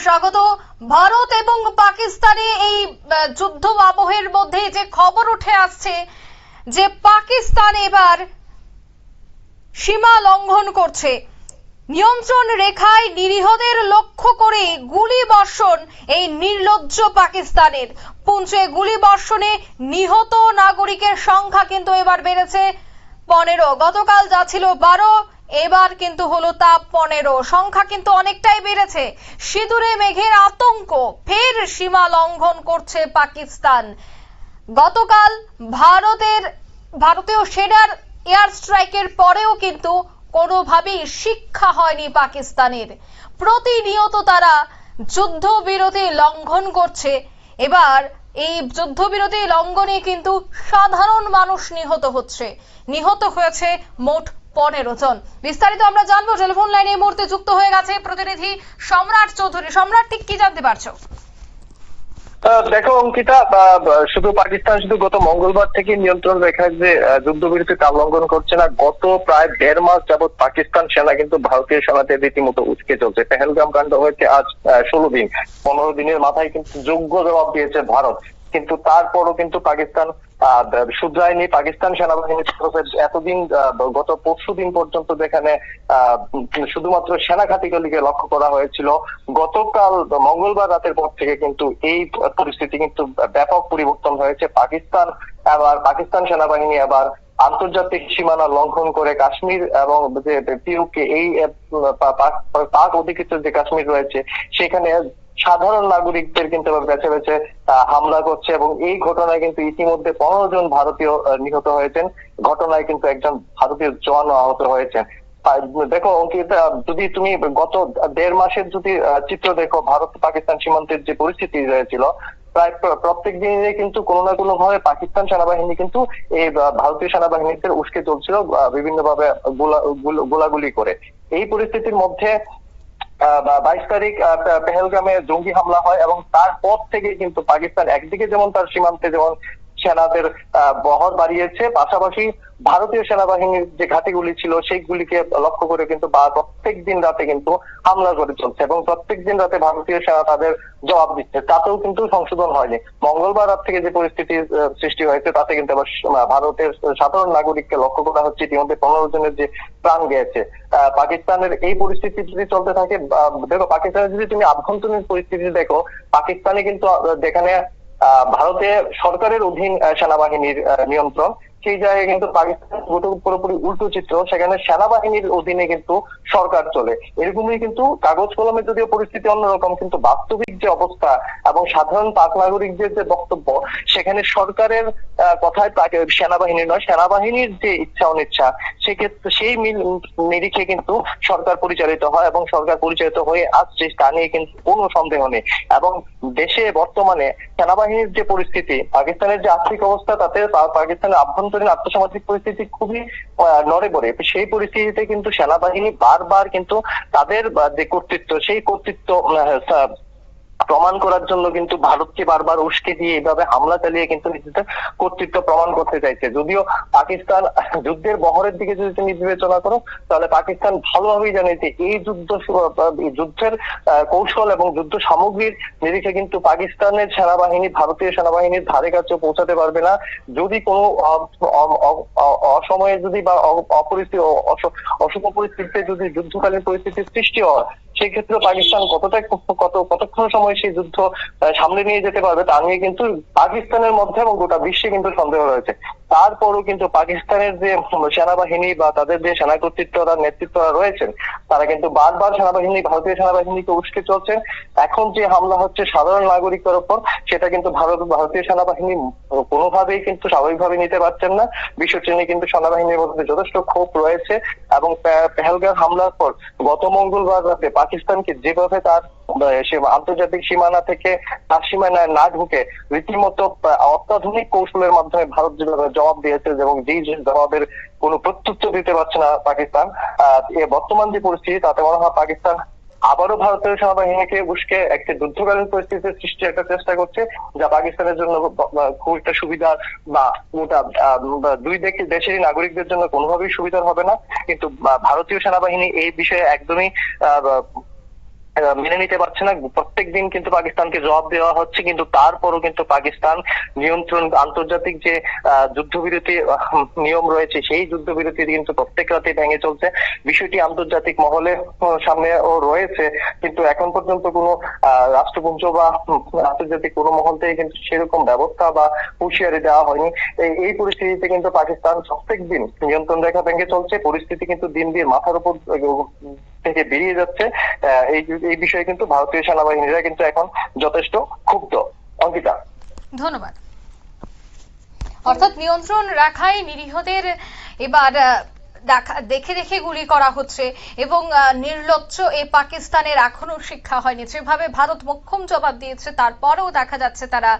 স্বাগত। ভারত এবং পাকিস্তানে এই যুদ্ধ আবহের মধ্যে যে খবর উঠে আসছে যে পাকিস্তান এবার সীমা লঙ্ঘন করছে, নিয়ন্ত্রণ রেখায় নিরীহদের লক্ষ্য করে গুলি বর্ষণ এই নির্লজ্জ পাকিস্তানের। পুঞ্চে গুলি বর্ষণে নিহত নাগরিকের সংখ্যা কিন্তু এবার বেড়েছে 15। গতকাল যা ছিল 12, এবার কিন্তু হলো তা 15। সংখ্যা কিন্তু অনেকটাই বেড়েছে। সিঁদুরে মেঘের আতঙ্ক, ফের সীমা লঙ্ঘন করছে পাকিস্তান। গতকাল ভারতীয় সেনার এয়ার স্ট্রাইকের পরেও কিন্তু কোনোভাবেই শিক্ষা হয়নি পাকিস্তানের। প্রতিনিয়ত তারা যুদ্ধবিরতি লঙ্ঘন করছে। এবার এই যুদ্ধবিরতি লঙ্ঘনে কিন্তু সাধারণ মানুষ নিহত হয়েছে মোট 15 জন। বিস্তারিত আমরা জানবো। টেলিফোন লাইনে এই মুহূর্তে যুক্ত হয়ে গেছে প্রতিনিধি সম্রাট চৌধুরী। সম্রাট, ঠিক কি জানতে পারছো? দেখো অঙ্কিতা, শুধু পাকিস্তান শুধু গত মঙ্গলবার থেকে নিয়ন্ত্রণ রেখায় যে যুদ্ধবিরতি তা লঙ্ঘন করছে না, গত প্রায় 1.5 মাস যাবৎ পাকিস্তান সেনা কিন্তু ভারতীয় সেনাতে রীতিমতো উস্কে চলছে। পেহেলগাম কাণ্ড হয়েছে আজ 16 দিন। 15 দিনের মাথায় কিন্তু যোগ্য জবাব দিয়েছে ভারত, কিন্তু তারপরও কিন্তু পাকিস্তান শুধরায়নি। পাকিস্তান সেনাবাহিনীর এতদিন গত 20 দিন পর্যন্ত যেখানে শুধুমাত্র সেনা ঘাঁটিগুলিকে লক্ষ্য করা হয়েছিল, গতকাল মঙ্গলবার রাতের পর থেকে কিন্তু এই পরিস্থিতি কিন্তু ব্যাপক পরিবর্তন হয়েছে। পাকিস্তান সেনাবাহিনী আবার আন্তর্জাতিক সীমানা লঙ্ঘন করে কাশ্মীর এবং যে পিওকে এই পাক অধিকৃত যে কাশ্মীর রয়েছে সেখানে সাধারণ নাগরিকদের কিন্তু বেছে বেছে হামলা করছে, এবং এই ঘটনায় কিন্তু ইতিমধ্যে 15 জন ভারতীয় নিহত হয়েছেন। ঘটনায় কিন্তু একজন ভারতীয় জওয়ান আহত হয়েছেন। দেখো অঙ্কিতা, যদি তুমি গত 1.5 মাসের যদি চিত্র দেখো, ভারত পাকিস্তান সীমান্তের যে পরিস্থিতি রয়েছিল, প্রায় প্রত্যেক দিনে কিন্তু কোনো না কোনো ভাবে পাকিস্তান সেনাবাহিনী কিন্তু এই ভারতীয় সেনাবাহিনীতে উস্কে চলছিল বিভিন্ন ভাবে গোলাগুলি করে। এই পরিস্থিতির মধ্যে 22 তারিখ পেহেলগামে জঙ্গি হামলা হয়, এবং তারপর থেকে কিন্তু পাকিস্তান একদিকে যেমন তার সীমান্তে যেমন সেনাদের বহর বাড়িয়েছে, পাশাপাশি ভারতীয় সেনাবাহিনীর যে ঘাঁটিগুলি ছিল সেইগুলিকে লক্ষ্য করে কিন্তু প্রত্যেক দিন রাতে কিন্তু হামলা করে চলছে, এবং প্রত্যেক দিন রাতে ভারতীয় সেনা তাদের জবাব দিচ্ছে। তাতেও কিন্তু সংশোধন হয়নি। মঙ্গলবার রাত থেকে যে পরিস্থিতি সৃষ্টি হয়েছে তাতে কিন্তু আবার ভারতের সাধারণ নাগরিককে লক্ষ্য করা হচ্ছে। ইতিমধ্যে 15 জনের যে প্রাণ গেছে। পাকিস্তানের এই পরিস্থিতি যদি চলতে থাকে, দেখো পাকিস্তানের যদি তুমি আভ্যন্তরীণ পরিস্থিতি দেখো, পাকিস্তানে কিন্তু যেখানে ভারতে সরকারের অধীন সেনাবাহিনীর নিয়ন্ত্রণ, সেই জায়গায় কিন্তু পাকিস্তান পুরোপুরি উল্টো চিত্র। সেখানে সেনাবাহিনীর অধীনে কিন্তু সরকার চলে। এরকমই কিন্তু কাগজ কলমে যদিও পরিস্থিতি অন্যরকম, কিন্তু বাস্তবিক যে অবস্থা এবং সাধারণ পাক নাগরিকদের যে বক্তব্য, সেখানে সরকারের কথায় সেনাবাহিনী নয়, সেনাবাহিনীর যে ইচ্ছা অনিচ্ছা, সেক্ষেত্রে সেই নিরিখে কিন্তু সরকার পরিচালিত হয়, এবং সরকার পরিচালিত হয়ে আসছে তা নিয়ে কিন্তু কোনো সন্দেহ নেই। এবং দেশে বর্তমানে সেনাবাহিনীর যে পরিস্থিতি, পাকিস্তানের যে আর্থিক অবস্থা, তাতে পাকিস্তানের আভ্যন্তরীণ আর্থসামাজিক পরিস্থিতি খুবই নড়ে পড়ে। সেই পরিস্থিতিতে কিন্তু সেনাবাহিনী বারবার কিন্তু তাদের যে কর্তৃত্ব, সেই কর্তৃত্ব প্রমাণ করার জন্য কিন্তু ভারতকে বারবার উস্কে দিয়ে এইভাবে হামলা চালিয়ে কিন্তু নিজেদের কর্তৃত্ব প্রমাণ করতে চাইছে। যদিও পাকিস্তান যুদ্ধের বহরের দিকে যদি তুমি বিবেচনা করো, তাহলে পাকিস্তান ভালোভাবেই জানে যে এই যুদ্ধের কৌশল এবং যুদ্ধ সামগ্রীর নিরিখে কিন্তু পাকিস্তানের সেনাবাহিনী ভারতীয় সেনাবাহিনীর ধারে কাছে পৌঁছাতে পারবে না। যদি কোনো অসময়ে যদি বা অশুভ পরিস্থিতিতে যদি যুদ্ধকালীন পরিস্থিতির সৃষ্টি হয়, সেক্ষেত্রে পাকিস্তান কতক্ষণ সময় সেই যুদ্ধ সামনে নিয়ে যেতে পারবে তা নিয়ে কিন্তু পাকিস্তানের মধ্যে এবং গোটা বিশ্বে কিন্তু সন্দেহ রয়েছে। তারপরও কিন্তু পাকিস্তানের যে সেনাবাহিনী বা তাদের যে সেনা কর্তৃত্বরা নেতৃত্বরা রয়েছেন, তারা কিন্তু বারবার ভারতীয় সেনাবাহিনীকে উস্কে চলছেন। এখন যে হামলা হচ্ছে সাধারণ নাগরিকের উপর, সেটা কিন্তু ভারতীয় সেনাবাহিনী কোনোভাবেই কিন্তু স্বাভাবিকভাবে নিতে পারছেন না। বিষয়টি নিয়ে কিন্তু সেনাবাহিনীর মধ্যে যথেষ্ট ক্ষোভ রয়েছে, এবং পেহেলগাম হামলার পর গত মঙ্গলবার রাতে পাকিস্তানকে যেভাবে তার আন্তর্জাতিক সীমানা থেকে তার সীমানায় না ঢুকে রীতিমতো অত্যাধুনিক কৌশলের মাধ্যমে ভারত যেভাবে জবাব দিয়েছে, এবং যেই জবাবের কোনো প্রত্যুত্তর দিতে পারছে না পাকিস্তান, বর্তমান যে পরিস্থিতি তাতে মনে হয় পাকিস্তান আবারও ভারতীয় সেনাবাহিনীকে উস্কে একটি যুদ্ধকালীন পরিস্থিতির সৃষ্টির একটা চেষ্টা করছে, যা পাকিস্তানের জন্য খুব একটা সুবিধা বা দুই দেশেরই নাগরিকদের জন্য কোনোভাবেই সুবিধার হবে না। কিন্তু ভারতীয় সেনাবাহিনী এই বিষয়ে একদমই মেনে নিতে পারছে না। প্রত্যেকদিন কিন্তু পাকিস্তানকে জবাব দেওয়া হচ্ছে, কিন্তু তারপরও কিন্তু পাকিস্তান নিয়ন্ত্রণ আন্তর্জাতিক যে যুদ্ধবিরতি নিয়ম রয়েছে সেই যুদ্ধবিরতি কিন্তু প্রত্যেক রাতে ভেঙে চলছে। বিষয়টি আন্তর্জাতিক মহলে সামনেও রয়েছে, কিন্তু এখন পর্যন্ত কোনো রাষ্ট্রপুঞ্জ বা আন্তর্জাতিক কোনো মহল থেকে কিন্তু সেরকম ব্যবস্থা বা হুঁশিয়ারি দেওয়া হয়নি। এই পরিস্থিতিতে কিন্তু পাকিস্তান প্রত্যেক দিন নিয়ন্ত্রণ রেখা ভেঙে চলছে। পরিস্থিতি কিন্তু দিন দিন মাথার উপর থেকে বেরিয়ে যাচ্ছে। এই বিষয়ে কিন্তু ভারতীয় সেনাবাহিনীরা কিন্তু এখন যথেষ্ট ক্ষুব্ধ। অঙ্কিতা, ধন্যবাদ। অর্থাৎ নিয়ন্ত্রণ রেখায় নিরীহদের এবার দেখে দেখে গুলি করা হচ্ছে এবং নির্লজ্জ এই পাকিস্তানের এখনো শিক্ষা হয়নি। যেভাবে ভারত মোক্ষম জবাব দিয়েছে তারপরেও দেখা যাচ্ছে তারা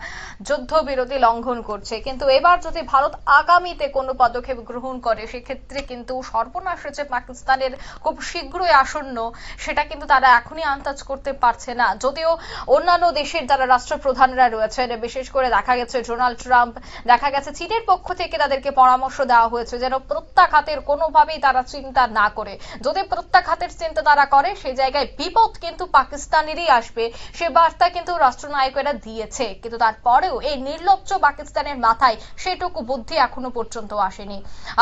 যুদ্ধবিরতি লঙ্ঘন করছে। কিন্তু এবার যদি ভারত আগামীতে কোনো পদক্ষেপ গ্রহণ করে সেক্ষেত্রে কিন্তু সর্বনাশ হয়েছে পাকিস্তানের খুব শীঘ্রই আসন্ন, সেটা কিন্তু তারা এখনই আন্দাজ করতে পারছে না। যদিও অন্যান্য দেশের যারা রাষ্ট্রপ্রধানরা রয়েছেন, বিশেষ করে দেখা গেছে ডোনাল্ড ট্রাম্প, দেখা গেছে চীনের পক্ষ থেকে তাদেরকে পরামর্শ দেওয়া হয়েছে যেন প্রত্যাঘাতের কোনোভাবেই তারা চিন্তা না করে। যদি প্রত্যাঘাতের চিন্তা তারা করে সেই জায়গায় বিপদ কিন্তু পাকিস্তানেরই আসবে, সে বার্তা কিন্তু রাষ্ট্রনায়কেরা দিয়েছে। কিন্তু তারপরেও এই নির্লজ্জ পাকিস্তানের মাথায় সেটুকু বুদ্ধি এখনো পর্যন্ত আসেনি,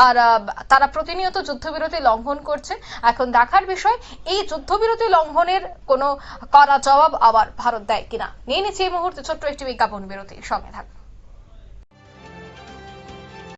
আর তারা প্রতিনিয়ত যুদ্ধবিরতি লঙ্ঘন করছে। এখন দেখার বিষয় এই যুদ্ধবিরতি লঙ্ঘনের কোনো কড়া জবাব আবার ভারত দেয় কিনা। নিয়ে নিচ্ছে এই মুহূর্তে ছোট্ট একটি বিজ্ঞাপন বিরতি, সঙ্গে থাকুন।